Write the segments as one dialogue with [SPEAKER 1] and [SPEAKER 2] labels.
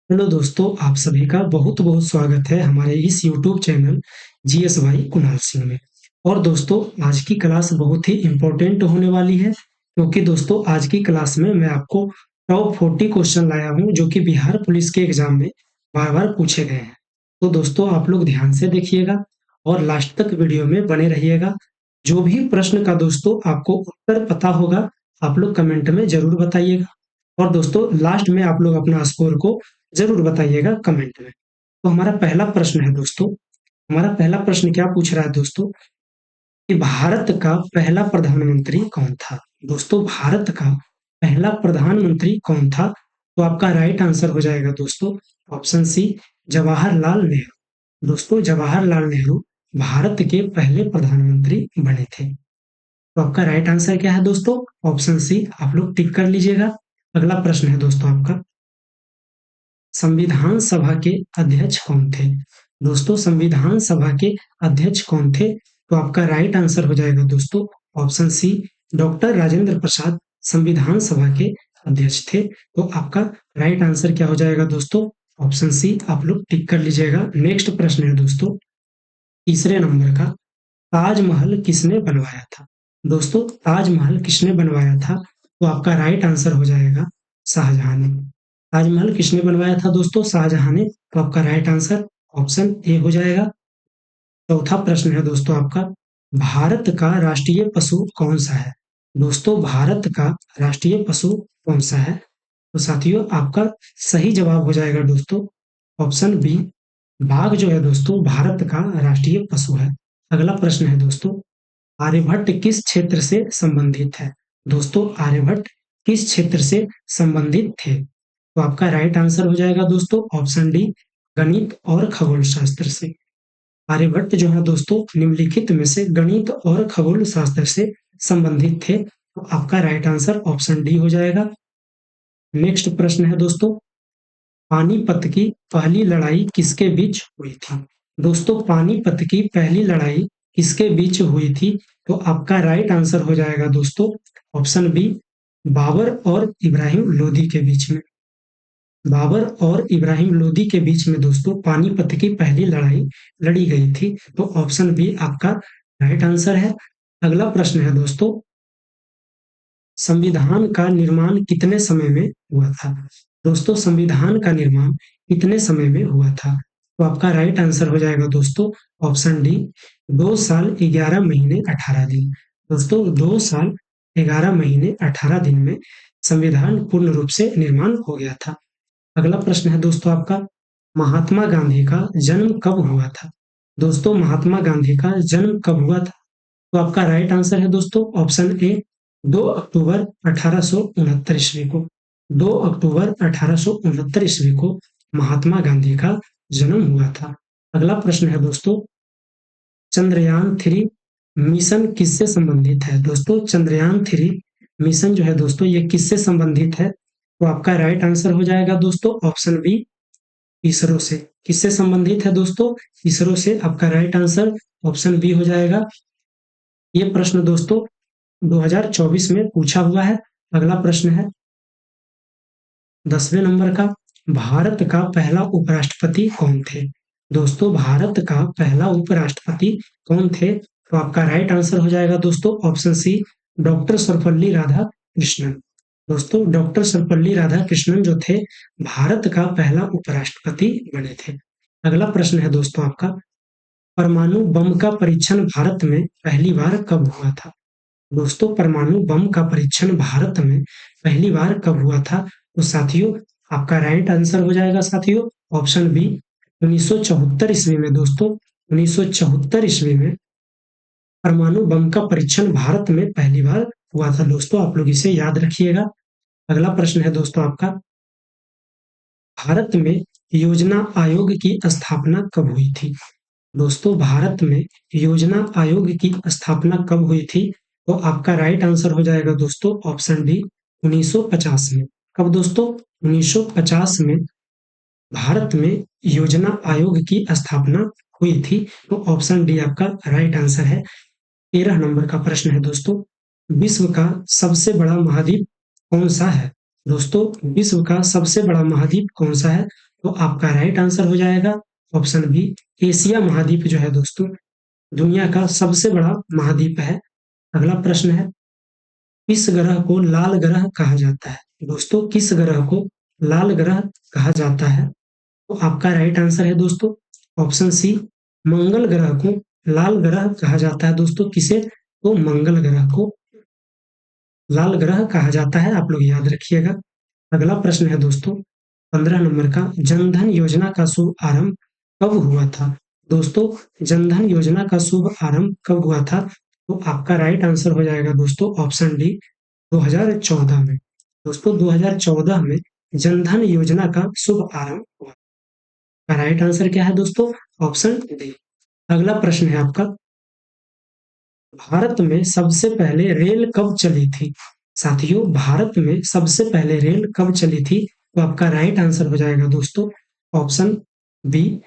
[SPEAKER 1] Hello दोस्तों, आप सभी का बहुत बहुत स्वागत है हमारे इस यूट्यूब चैनल जीएस भाई कुणाल सिंह में। और दोस्तों, आज की क्लास बहुत ही इम्पोर्टेंट होने वाली है, क्योंकि दोस्तों आज की क्लास में मैं आपको टॉप 40 क्वेश्चन लाया हूं जो कि बिहार पुलिस के एग्जाम में बार बार पूछे गए हैं। तो दोस्तों, आप लोग ध्यान से देखिएगा और लास्ट तक वीडियो में बने रहिएगा। जो भी प्रश्न का दोस्तों आपको उत्तर पता होगा, आप लोग कमेंट में जरूर बताइएगा। और दोस्तों, लास्ट में आप लोग अपना स्कोर को जरूर बताइएगा कमेंट में। तो हमारा पहला प्रश्न है दोस्तों, हमारा पहला प्रश्न क्या पूछ रहा है दोस्तों कि भारत का पहला प्रधानमंत्री कौन था? दोस्तों, भारत का पहला प्रधानमंत्री कौन था? तो आपका राइट आंसर हो जाएगा दोस्तों ऑप्शन सी, जवाहरलाल नेहरू। दोस्तों, जवाहरलाल नेहरू भारत के पहले प्रधानमंत्री बने थे। तो आपका राइट आंसर क्या है दोस्तों? ऑप्शन सी आप लोग टिक कर लीजिएगा। अगला प्रश्न है दोस्तों आपका, संविधान सभा के अध्यक्ष कौन थे? दोस्तों, संविधान सभा के अध्यक्ष कौन थे? तो आपका राइट आंसर हो जाएगा दोस्तों option C, doctor Rajendra Prasad संविधान सभा के अध्यक्ष थे। तो आपका राइट आंसर क्या हो जाएगा दोस्तों? ऑप्शन सी आप लोग टिक कर लीजिएगा। नेक्स्ट प्रश्न है दोस्तों, तीसरे नंबर का, ताजमहल किसने बनवाया था? दोस्तों, ताजमहल किसने बनवाया था? तो आपका राइट आंसर हो जाएगा शाहजहां ने। ताजमहल किसने बनवाया था दोस्तों? शाहजहां ने। तो आपका राइट आंसर ऑप्शन ए हो जाएगा। चौथा प्रश्न है दोस्तों आपका, भारत का राष्ट्रीय पशु कौन सा है? दोस्तों, भारत का राष्ट्रीय पशु कौन सा है? तो साथियों, आपका सही जवाब हो जाएगा दोस्तों ऑप्शन बी, बाघ जो है दोस्तों भारत का राष्ट्रीय पशु है। अगला प्रश्न है दोस्तों, आर्यभट्ट किस क्षेत्र से संबंधित है? दोस्तों, आर्यभट्ट किस क्षेत्र से संबंधित थे? तो आपका राइट आंसर हो जाएगा दोस्तों ऑप्शन डी, गणित और खगोल शास्त्र से। आर्यभट्ट जो है दोस्तों निम्नलिखित में से गणित और खगोल शास्त्र से संबंधित थे। तो आपका राइट आंसर ऑप्शन डी हो जाएगा। नेक्स्ट प्रश्न है दोस्तों, पानीपत की पहली लड़ाई किसके बीच हुई थी? दोस्तों, पानीपत की पहली लड़ाई किसके बीच हुई थी? तो आपका राइट आंसर हो जाएगा दोस्तों ऑप्शन बी, बाबर और इब्राहिम लोदी के बीच में। बाबर और इब्राहिम लोदी के बीच में दोस्तों पानीपत की पहली लड़ाई लड़ी गई थी। तो ऑप्शन बी आपका राइट आंसर है। अगला प्रश्न है दोस्तों, संविधान का निर्माण कितने समय में हुआ था? दोस्तों, संविधान का निर्माण कितने समय में हुआ था? तो आपका राइट आंसर हो जाएगा दोस्तों ऑप्शन डी, 2 साल 11 महीने 18 दिन। दोस्तों, 2 साल 11 महीने 18 दिन में संविधान पूर्ण रूप से निर्माण हो गया था। अगला प्रश्न है दोस्तों आपका, महात्मा गांधी का जन्म कब हुआ था? दोस्तों, महात्मा गांधी का जन्म कब हुआ था? तो आपका राइट आंसर है दोस्तों ऑप्शन ए, 2 अक्टूबर 1869 ईस्वी को। 2 अक्टूबर 1869 ईस्वी को महात्मा गांधी का जन्म हुआ था। अगला प्रश्न है दोस्तों, चंद्रयान 3 मिशन किससे संबंधित है? दोस्तों, चंद्रयान 3 मिशन जो है दोस्तों ये किससे संबंधित है? तो आपका राइट आंसर हो जाएगा दोस्तों ऑप्शन बी, इसरो से। किससे संबंधित है दोस्तों? इसरो से। आपका राइट आंसर ऑप्शन बी हो जाएगा। ये प्रश्न दोस्तों 2024 में पूछा हुआ है। अगला प्रश्न है 10वें नंबर का, भारत का पहला उपराष्ट्रपति कौन थे? दोस्तों, भारत का पहला उपराष्ट्रपति कौन थे? तो आपका राइट आंसर हो जाएगा दोस्तों option C, doctor Sarvepalli Radhakrishnan. दोस्तों, डॉक्टर सर्वपल्ली राधाकृष्णन जो थे भारत का पहला उपराष्ट्रपति बने थे। अगला प्रश्न है दोस्तों आपका, परमाणु बम का परीक्षण भारत में पहली बार कब हुआ था? दोस्तों, परमाणु बम का परीक्षण भारत में पहली बार कब हुआ था? तो साथियों, आपका राइट आंसर हो जाएगा साथियों ऑप्शन बी, 1974 ईस्वी में। दोस्तों, 1974 ईस्वी में परमाणु बम का परीक्षण भारत में पहली बार हुआ था। दोस्तों, आप लोग इसे याद रखिएगा। अगला प्रश्न है दोस्तों आपका, भारत में योजना आयोग की स्थापना कब हुई थी? दोस्तों, भारत में योजना आयोग की स्थापना कब हुई थी? तो आपका राइट आंसर हो जाएगा दोस्तों ऑप्शन डी, 1950 में। कब दोस्तों? 1950 में भारत में योजना आयोग की स्थापना हुई थी। तो ऑप्शन डी आपका राइट आंसर है। 13 नंबर का प्रश्न है दोस्तों, विश्व का सबसे बड़ा महाद्वीप कौन सा है? दोस्तों, विश्व का सबसे बड़ा महाद्वीप कौन सा है? तो आपका राइट आंसर हो जाएगा ऑप्शन बी, एशिया महाद्वीप जो है दोस्तों दुनिया का सबसे बड़ा महाद्वीप है। अगला प्रश्न है, किस ग्रह को लाल ग्रह कहा जाता है? दोस्तों किस ग्रह को लाल ग्रह कहा जाता है? तो आपका राइट आंसर है दोस्तों ऑप्शन सी, मंगल ग्रह को लाल ग्रह कहा जाता है। दोस्तों किसे? तो मंगल ग्रह को लाल ग्रह कहा जाता है, आप लोग याद रखिएगा। अगला प्रश्न है दोस्तों 15 नंबर का, जनधन योजना का शुभ आरंभ कब हुआ था? दोस्तों जनधन योजना का शुभ आरंभ कब हुआ था? तो आपका राइट आंसर हो जाएगा दोस्तों ऑप्शन डी, 2014 में। दोस्तों 2014 में जनधन योजना का शुभ आरंभ हुआ। राइट आंसर क्या है दोस्तों? Option D. अगला प्रश्न है आपका, भारत में सबसे पहले रेल कब चली थी? साथियों भारत में सबसे पहले रेल कब चली थी? तो आपका राइट आंसर हो जाएगा दोस्तों ऑप्शन बी,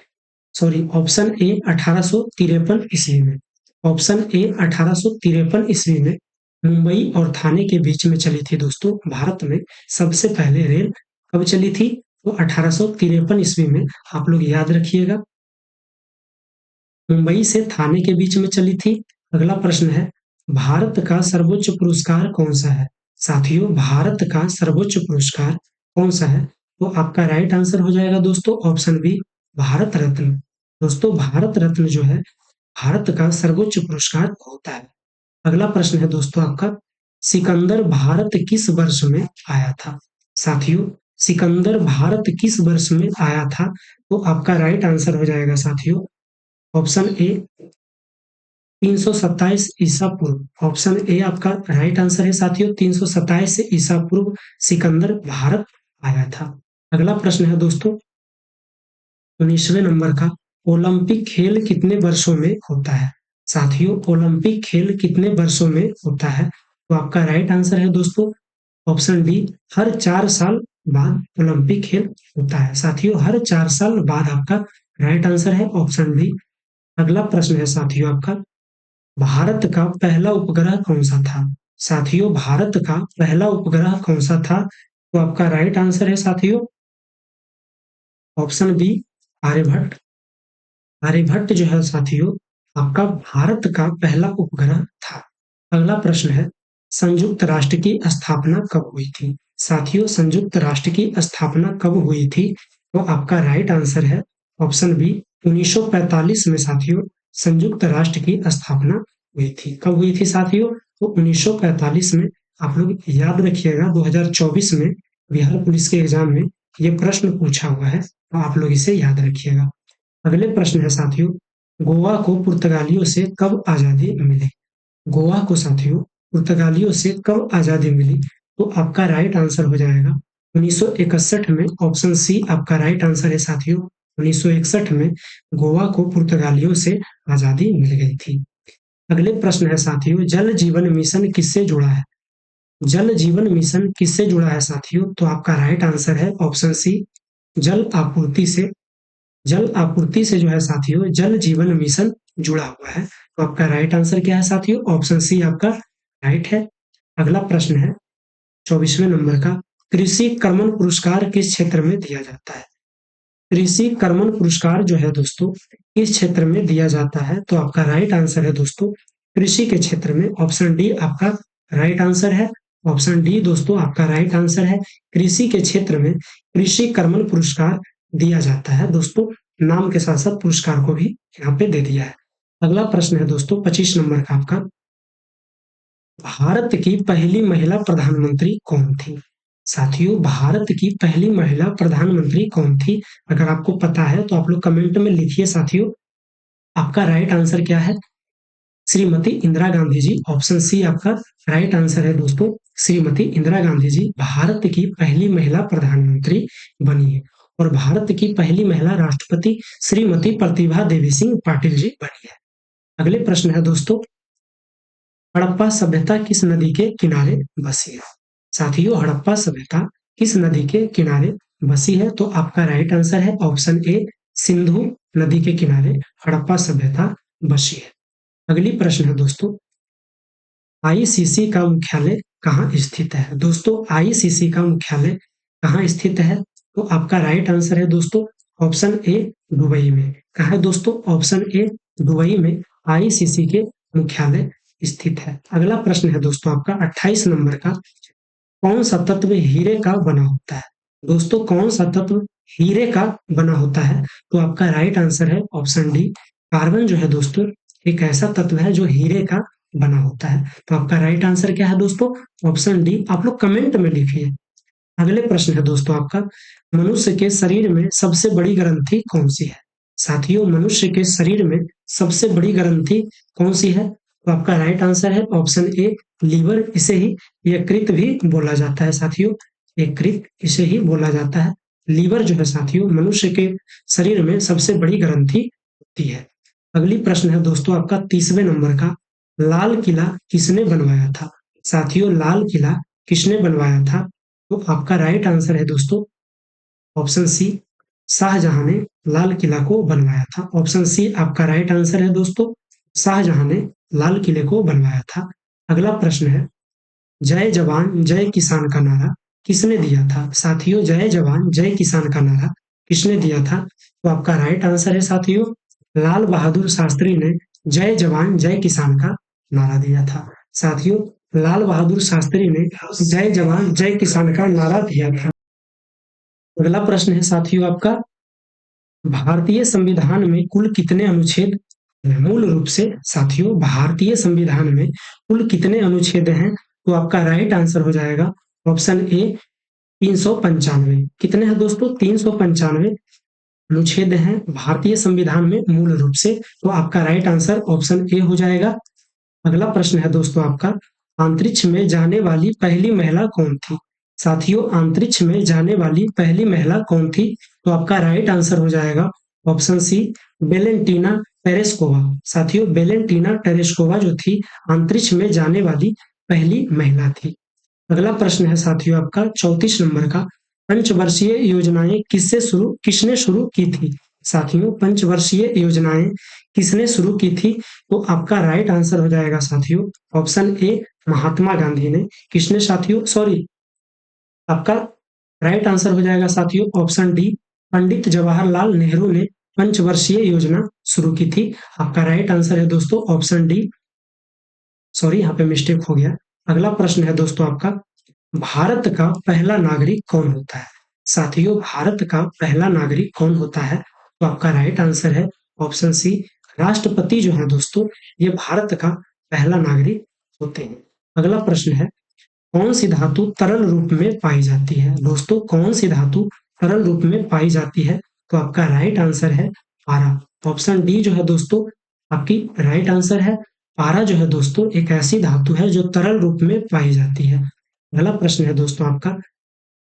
[SPEAKER 1] ऑप्शन ए 1853 ईस्वी में। ऑप्शन ए 1853 ईस्वी में मुंबई और थाने के बीच में चली थी। दोस्तों भारत में सबसे पहले रेल कब चली थी? तो 1853 ईस्वी में, आप लोग याद रखिएगा, मुंबई से थाने के बीच में चली थी। अगला प्रश्न है, भारत का सर्वोच्च पुरस्कार कौन सा है? साथियों भारत का सर्वोच्च पुरस्कार कौन सा है? तो आपका राइट आंसर हो जाएगा दोस्तों ऑप्शन बी, भारत रत्न। दोस्तों भारत रत्न जो है भारत का सर्वोच्च पुरस्कार होता है। अगला प्रश्न है दोस्तों आपका, सिकंदर भारत किस वर्ष में आया था? साथियों सिकंदर भारत किस वर्ष में आया था? तो आपका राइट आंसर हो जाएगा साथियों ऑप्शन ए, 327 ईसा पूर्व। ऑप्शन ए आपका राइट आंसर है साथियों, 327 ईसा पूर्व सिकंदर भारत आया था। अगला प्रश्न है दोस्तों 19वें नंबर का, ओलंपिक खेल कितने वर्षों में होता है? साथियों ओलंपिक खेल कितने वर्षों में होता है? तो आपका राइट आंसर है दोस्तों ऑप्शन डी, हर 4 साल बाद ओलंपिक खेल होता है। साथियों हर 4 साल बाद आपका राइट आंसर है ऑप्शन डी। अगला प्रश्न है साथियों आपका, भारत का पहला उपग्रह कौन सा था? साथियों भारत का पहला उपग्रह कौन सा था? तो आपका राइट आंसर है साथियों ऑप्शन बी, आर्यभट्ट। आर्यभट्ट जो है साथियों आपका भारत का पहला उपग्रह था। अगला प्रश्न है, संयुक्त राष्ट्र की स्थापना कब हुई थी? साथियों संयुक्त राष्ट्र की स्थापना कब हुई थी? तो आपका राइट आंसर है ऑप्शन बी, 1945 में साथियों संयुक्त राष्ट्र की स्थापना हुई थी। कब हुई थी साथियों? तो 1945 में। आप लोग याद रखिएगा 2024 में बिहार पुलिस के एग्जाम में ये प्रश्न पूछा हुआ है, तो आप लोग इसे याद रखिएगा। अगले प्रश्न है साथियों, गोवा को पुर्तगालियों से कब आजादी मिली? गोवा को साथियों पुर्तगालियों से कब आजादी मिली? तो आपका राइट आंसर हो जाएगा 1961 में। ऑप्शन सी आपका राइट आंसर है साथियों, 1961 में गोवा को पुर्तगालियों से आजादी मिल गई थी। अगले प्रश्न है साथियों, जल जीवन मिशन किससे जुड़ा है? जल जीवन मिशन किससे जुड़ा है साथियों? तो आपका राइट आंसर है ऑप्शन सी, जल आपूर्ति से। जल आपूर्ति से जो है साथियों जल जीवन मिशन जुड़ा हुआ है। तो आपका राइट आंसर क्या है साथियों? ऑप्शन सी आपका राइट है। अगला प्रश्न है 24वें नंबर का, कृषि कर्मण पुरस्कार किस क्षेत्र में दिया जाता है? कृषि कर्मण पुरस्कार जो है दोस्तों किस क्षेत्र में दिया जाता है? तो आपका राइट आंसर है दोस्तों कृषि के क्षेत्र में। ऑप्शन डी आपका राइट आंसर है। ऑप्शन डी दोस्तों आपका राइट आंसर है, कृषि के क्षेत्र में कृषि कर्मण पुरस्कार दिया जाता है। दोस्तों नाम के साथ साथ पुरस्कार को भी यहाँ पे दे दिया है। अगला प्रश्न है दोस्तों 25 नंबर का आपका, भारत की पहली महिला प्रधानमंत्री कौन थी? साथियों भारत की पहली महिला प्रधानमंत्री कौन थी? अगर आपको पता है तो आप लोग कमेंट में लिखिए साथियों। आपका राइट आंसर क्या है? श्रीमती इंदिरा गांधी जी। ऑप्शन सी आपका राइट आंसर है दोस्तों, श्रीमती इंदिरा गांधी जी भारत की पहली महिला प्रधानमंत्री बनी है। और भारत की पहली महिला राष्ट्रपति श्रीमती प्रतिभा देवी सिंह पाटिल जी बनी है। अगले प्रश्न है दोस्तों, हड़प्पा सभ्यता किस नदी के किनारे बसी है? साथियों हड़प्पा सभ्यता किस नदी के किनारे बसी है? तो आपका राइट आंसर है ऑप्शन ए, सिंधु नदी के किनारे हड़प्पा सभ्यता बसी है। अगली प्रश्न है दोस्तों, आईसीसी का मुख्यालय कहाँ स्थित है? दोस्तों आईसीसी का मुख्यालय कहाँ स्थित है? तो आपका राइट आंसर है दोस्तों ऑप्शन ए दुबई में। कहाँ है दोस्तों? ऑप्शन ए दुबई में आईसीसी के मुख्यालय स्थित है। अगला प्रश्न है दोस्तों आपका 28 नंबर का, कौन सा तत्व हीरे का बना होता है? दोस्तों कौन सा तत्व हीरे का बना होता है? तो आपका राइट आंसर है ऑप्शन डी कार्बन जो है दोस्तों एक ऐसा तत्व है जो हीरे का बना होता है। तो आपका राइट आंसर क्या है दोस्तों? Option D. आप लोग कमेंट में लिखिए। अगले प्रश्न है दोस्तों आपका, मनुष्य के शरीर में सबसे बड़ी ग्रंथि कौन सी है? साथियों मनुष्य के शरीर में सबसे बड़ी ग्रंथि कौन सी है? तो आपका राइट आंसर है ऑप्शन ए लीवर। इसे ही यकृत भी बोला जाता है साथियों, यकृत इसे ही बोला जाता है। लीवर जो है साथियों मनुष्य के शरीर में सबसे बड़ी ग्रंथि होती है। अगली प्रश्न है दोस्तों आपका 30वें नंबर का, लाल किला किसने बनवाया था? साथियों लाल किला किसने बनवाया था? तो आपका राइट आंसर है दोस्तों ऑप्शन सी शाहजहां ने लाल किला को बनवाया था। ऑप्शन सी आपका राइट आंसर है दोस्तों, शाहजहां ने लाल किले को बनवाया था। अगला प्रश्न है, जय जवान जय किसान का नारा किसने दिया था? साथियों जय जवान जय किसान का नारा किसने दिया था? तो आपका राइट आंसर है साथियों लाल बहादुर शास्त्री ने जय जवान जय किसान का नारा दिया था। साथियों लाल बहादुर शास्त्री ने जय जवान जय किसान का नारा दिया था। अगला प्रश्न है साथियों आपका, भारतीय संविधान में कुल कितने अनुच्छेद हैं? मूल रूप से साथियों भारतीय संविधान में कुल कितने अनुच्छेद हैं? तो आपका राइट आंसर हो जाएगा ऑप्शन ए 395। कितने हैं दोस्तों? 395 अनुच्छेद हैं भारतीय संविधान में मूल रूप से। तो आपका राइट आंसर ऑप्शन ए हो जाएगा। अगला प्रश्न है दोस्तों आपका, अंतरिक्ष में जाने वाली पहली महिला कौन थी? साथियों अंतरिक्ष में जाने वाली पहली महिला कौन थी? तो आपका राइट आंसर हो जाएगा ऑप्शन सी वेलेंटीना टेरेस्कोवा। साथियों वेलेंटीना टेरेस्कोवा जो थी अंतरिक्ष में जाने वाली पहली महिला थी। अगला प्रश्न है साथियों आपका 34 नंबर का, पंचवर्षीय योजनाएं किसने शुरू की थी? साथियों पंचवर्षीय योजनाएं किसने शुरू की थी? तो आपका राइट आंसर हो जाएगा साथियों ऑप्शन ए महात्मा गांधी ने। किसने साथियों? सॉरी, आपका राइट आंसर हो जाएगा साथियों ऑप्शन डी पंडित जवाहरलाल नेहरू ने पंचवर्षीय योजना शुरू की थी। आपका राइट आंसर है दोस्तों ऑप्शन डी। सॉरी यहाँ पे मिस्टेक हो गया। अगला प्रश्न है दोस्तों आपका, भारत का पहला नागरिक कौन होता है? साथियों भारत का पहला नागरिक कौन होता है? तो आपका राइट आंसर है ऑप्शन सी राष्ट्रपति जो है दोस्तों ये भारत का पहला नागरिक होते हैं। अगला प्रश्न है, कौन सी धातु तरल रूप में पाई जाती है? दोस्तों कौन सी धातु तरल रूप में पाई जाती है? तो आपका राइट आंसर है पारा। ऑप्शन डी जो है दोस्तों आपकी राइट आंसर है। पारा जो है दोस्तों एक ऐसी धातु है जो तरल रूप में पाई जाती है। अगला प्रश्न है दोस्तों आपका,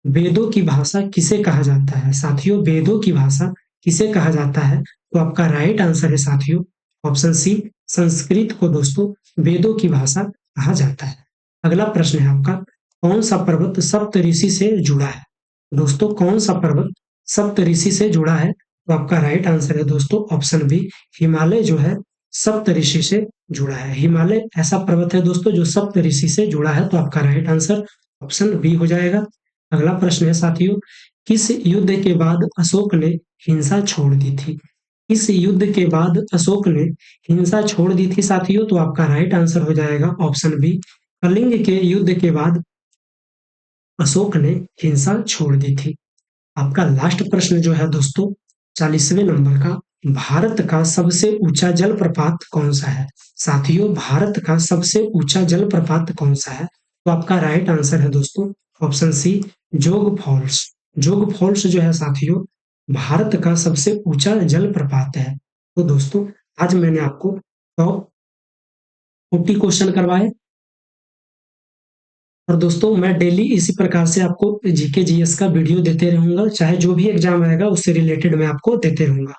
[SPEAKER 1] वेदों की भाषा किसे कहा जाता है? साथियों वेदों की भाषा किसे कहा जाता है? तो आपका राइट आंसर है साथियों ऑप्शन सी संस्कृत को दोस्तों वेदों की भाषा कहा जाता है। अगला प्रश्न है आपका, कौन सा पर्वत सप्तऋषि से जुड़ा है? दोस्तों कौन सा पर्वत सप्तऋषि से जुड़ा है? तो आपका राइट आंसर है दोस्तों ऑप्शन बी हिमालय जो है सप्तऋषि से जुड़ा है। हिमालय ऐसा पर्वत है दोस्तों जो सप्तऋषि से जुड़ा है। तो आपका राइट आंसर ऑप्शन बी हो जाएगा। अगला प्रश्न है साथियों, किस युद्ध के बाद अशोक ने हिंसा छोड़ दी थी? इस युद्ध के बाद अशोक ने हिंसा छोड़ दी थी साथियों। तो आपका राइट आंसर हो जाएगा ऑप्शन बी कलिंग के युद्ध के बाद अशोक ने हिंसा छोड़ दी थी। आपका लास्ट प्रश्न जो है दोस्तों 40वें नंबर का, भारत का सबसे ऊंचा जलप्रपात कौन सा है? साथियों भारत का सबसे ऊंचा जलप्रपात कौन सा है? तो आपका राइट आंसर है दोस्तों ऑप्शन सी जोग फॉल्स। जोग फॉल्स जो है साथियों भारत का सबसे ऊंचा जलप्रपात है। तो दोस्तों आज मैंने आपको टॉप 40 क्वेश्चन करवाए और दोस्तों मैं डेली इसी प्रकार से आपको जीके जीएस का वीडियो देते रहूंगा, चाहे जो भी एग्जाम आएगा उससे रिलेटेड मैं आपको देते रहूंगा।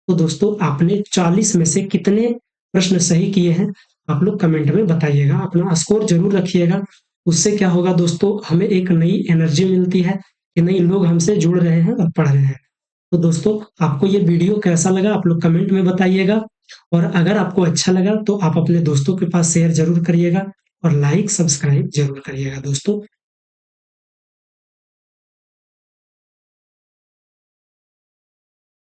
[SPEAKER 1] तो दोस्तों आपने 40 में से कितने प्रश्न सही किए हैं आप लोग कमेंट में बताइएगा। अपना स्कोर जरूर रखिएगा। उससे क्या होगा दोस्तों हमें एक नई एनर्जी मिलती है कि नई लोग हमसे जुड़ रहे हैं और पढ़ रहे हैं। तो दोस्तों आपको ये वीडियो कैसा लगा आप लोग कमेंट में बताइएगा और अगर आपको अच्छा लगा तो आप अपने दोस्तों के पास शेयर जरूर करिएगा और लाइक सब्सक्राइब जरूर करिएगा दोस्तों।